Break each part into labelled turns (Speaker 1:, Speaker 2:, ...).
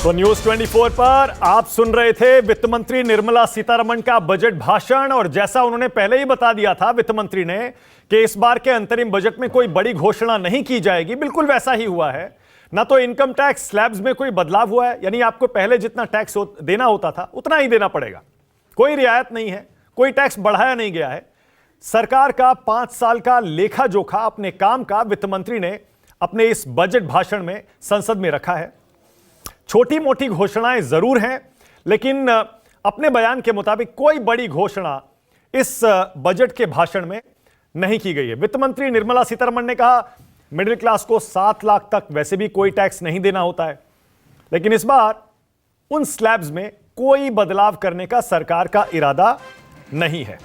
Speaker 1: तो न्यूज 24 पर आप सुन रहे थे वित्त मंत्री निर्मला सीतारमण का बजट भाषण। और जैसा उन्होंने पहले ही बता दिया था वित्त मंत्री ने कि इस बार के अंतरिम बजट में कोई बड़ी घोषणा नहीं की जाएगी, बिल्कुल वैसा ही हुआ है। ना तो इनकम टैक्स स्लैब्स में कोई बदलाव हुआ है, यानी आपको पहले जितना टैक्स देना होता था उतना ही देना पड़ेगा, कोई रियायत नहीं है, कोई टैक्स बढ़ाया नहीं गया है। सरकार का 5 साल का लेखा जोखा अपने काम का वित्त मंत्री ने अपने इस बजट भाषण में संसद में रखा है। छोटी मोटी घोषणाएं जरूर हैं, लेकिन अपने बयान के मुताबिक कोई बड़ी घोषणा इस बजट के भाषण में नहीं की गई है। वित्त मंत्री निर्मला सीतारमण ने कहा मिडिल क्लास को 7 लाख तक वैसे भी कोई टैक्स नहीं देना होता है, लेकिन इस बार उन स्लैब्स में कोई बदलाव करने का सरकार का इरादा नहीं है।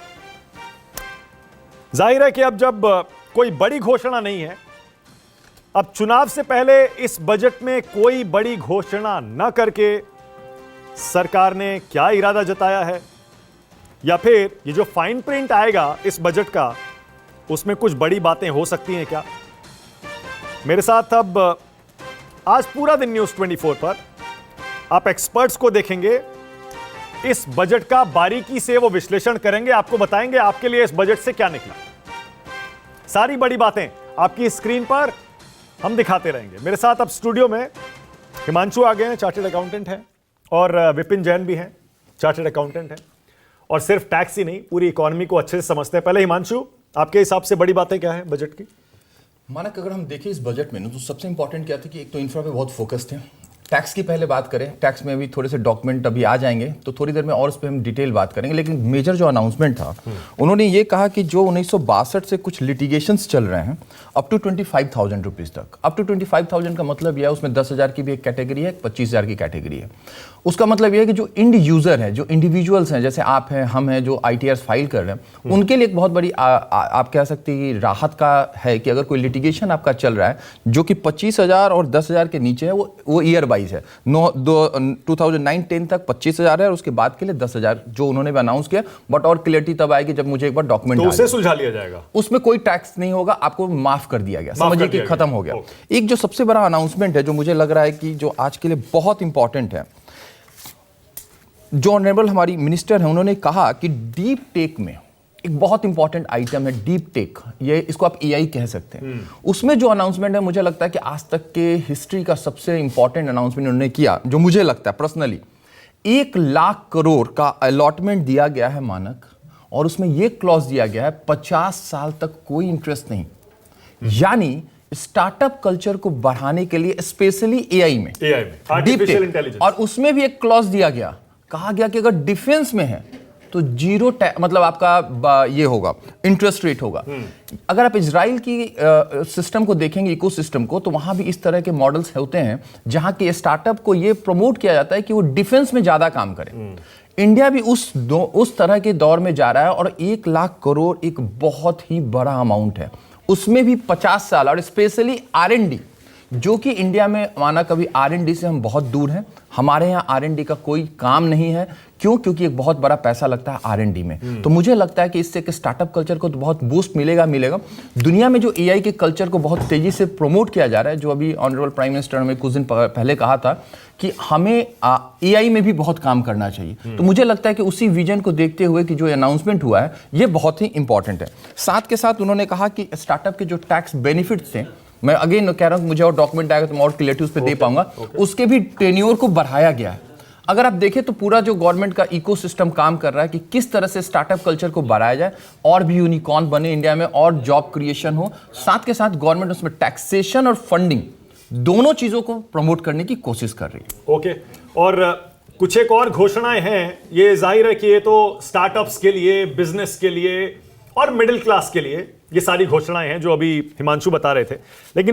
Speaker 1: जाहिर है कि अब जब कोई बड़ी घोषणा नहीं है, अब चुनाव से पहले इस बजट में कोई बड़ी घोषणा न करके सरकार ने क्या इरादा जताया है, या फिर ये जो फाइन प्रिंट आएगा इस बजट का उसमें कुछ बड़ी बातें हो सकती हैं क्या। मेरे साथ अब आज पूरा दिन न्यूज 24 पर आप एक्सपर्ट्स को देखेंगे, इस बजट का बारीकी से वो विश्लेषण करेंगे, आपको बताएंगे आपके लिए इस बजट से क्या निकला। सारी बड़ी बातें आपकी स्क्रीन पर हम दिखाते रहेंगे। मेरे साथ अब स्टूडियो में हिमांशु आ गए हैं, चार्टर्ड अकाउंटेंट हैं, और विपिन जैन भी हैं, चार्टर्ड अकाउंटेंट हैं, और सिर्फ टैक्स ही नहीं पूरी इकोनॉमी को अच्छे से समझते हैं। पहले हिमांशु, आपके हिसाब से बड़ी बातें क्या है बजट की?
Speaker 2: मानक, अगर हम देखें इस बजट में ना, तो सबसे इंपॉर्टेंट क्या था कि एक तो इंफ्रा पे बहुत फोकस्ड है। टैक्स की पहले बात करें, टैक्स में भी थोड़े से डॉक्यूमेंट अभी आ जाएंगे तो थोड़ी देर में और उस पर हम डिटेल बात करेंगे। लेकिन मेजर जो अनाउंसमेंट था, उन्होंने ये कहा कि जो 1962 से कुछ लिटिगेशंस चल रहे हैं अप टू 25,000 रुपीज़ तक। अप टू 25,000 का मतलब यह है उसमें 10,000 की भी एक कैटेगरी है, 25,000 की कैटेगरी है। उसका मतलब यह है कि जो इंड यूजर है, जो इंडिविजुअल्स हैं, जैसे आप हैं, हम हैं, जो ITRs फाइल कर रहे हैं, उनके लिए एक बहुत बड़ी आप कह सकते हैं कि राहत का है कि अगर कोई लिटिगेशन आपका चल रहा है जो कि 25,000 और 10,000 के नीचे है, वो ईयर वाइज है। 2009-10 तक 25,000 है और उसके बाद के लिए 10,000 जो उन्होंने भी अनाउंस किया। बट और क्लियरिटी तब आएगी जब मुझे एक बार डॉक्यूमेंट,
Speaker 1: तो उसे सुलझा लिया जाएगा,
Speaker 2: उसमें कोई टैक्स नहीं होगा, आपको माफ कर दिया गया, समझिए कि खत्म हो गया। एक जो सबसे बड़ा अनाउंसमेंट है जो मुझे लग रहा है कि जो आज के लिए बहुत इंपॉर्टेंट है, जो ऑनरेबल हमारी मिनिस्टर है, उन्होंने कहा कि डीप टेक में एक बहुत इंपॉर्टेंट आइटम है डीप टेक, ये इसको आप AI कह सकते हैं। उसमें जो अनाउंसमेंट है, मुझे लगता है कि आज तक के हिस्ट्री का सबसे इंपॉर्टेंट अनाउंसमेंट उन्होंने किया, जो मुझे लगता है पर्सनली 1 लाख करोड़ का अलॉटमेंट दिया गया है मानक, और उसमें यह क्लॉज दिया गया है 50 साल तक कोई इंटरेस्ट नहीं। यानी स्टार्टअप कल्चर को बढ़ाने के लिए स्पेशली AI में
Speaker 1: आर्टिफिशियल इंटेलिजेंस,
Speaker 2: और उसमें भी एक क्लॉज दिया गया, कहा गया कि अगर डिफेंस में है तो 0 मतलब आपका ये होगा, इंटरेस्ट रेट होगा। अगर आप इजराइल की सिस्टम को देखेंगे, इकोसिस्टम को, तो वहां भी इस तरह के मॉडल्स होते हैं जहां के स्टार्टअप को ये प्रमोट किया जाता है कि वो डिफेंस में ज्यादा काम करें। इंडिया भी उस तरह के दौर में जा रहा है, और 1 लाख करोड़ एक बहुत ही बड़ा अमाउंट है, उसमें भी 50 साल, और स्पेशली R&D, जो कि इंडिया में माना कभी R&D से हम बहुत दूर हैं। हमारे यहाँ R&D का कोई काम नहीं है। क्यों? क्योंकि एक बहुत बड़ा पैसा लगता है R&D में। तो मुझे लगता है कि इससे स्टार्टअप कल्चर को तो बहुत बूस्ट मिलेगा। दुनिया में जो AI के कल्चर को बहुत तेजी से प्रमोट किया जा रहा है, जो अभी ऑनरेबल प्राइम मिनिस्टर ने कुछ दिन पहले कहा था कि हमें AI में भी बहुत काम करना चाहिए। तो मुझे लगता है कि उसी विजन को देखते हुए कि जो अनाउंसमेंट हुआ है ये बहुत ही इंपॉर्टेंट है। साथ के साथ उन्होंने कहा कि स्टार्टअप के जो टैक्स बेनिफिट्स थे, मैं अगेन कह रहा हूं मुझे और डॉक्यूमेंट आएगा तो मैं और क्लियरिटी उस पर दे पाऊंगा, उसके भी टेन्योर को बढ़ाया गया है। अगर आप देखें तो पूरा जो गवर्नमेंट का इकोसिस्टम काम कर रहा है कि किस तरह से स्टार्टअप कल्चर को बढ़ाया जाए और भी यूनिकॉर्न बने इंडिया में और जॉब क्रिएशन हो। साथ के साथ गवर्नमेंट उसमें टैक्सेशन और फंडिंग दोनों चीजों को प्रमोट करने की कोशिश कर रही है।
Speaker 1: ओके, और कुछ एक और घोषणाएं हैं। ये जाहिर है कि ये तो स्टार्टअप्स के लिए, बिजनेस के लिए और मिडिल क्लास के लिए ये सारी घोषणाएं हैं जो अभी हिमांशु बता रहे थे, लेकिन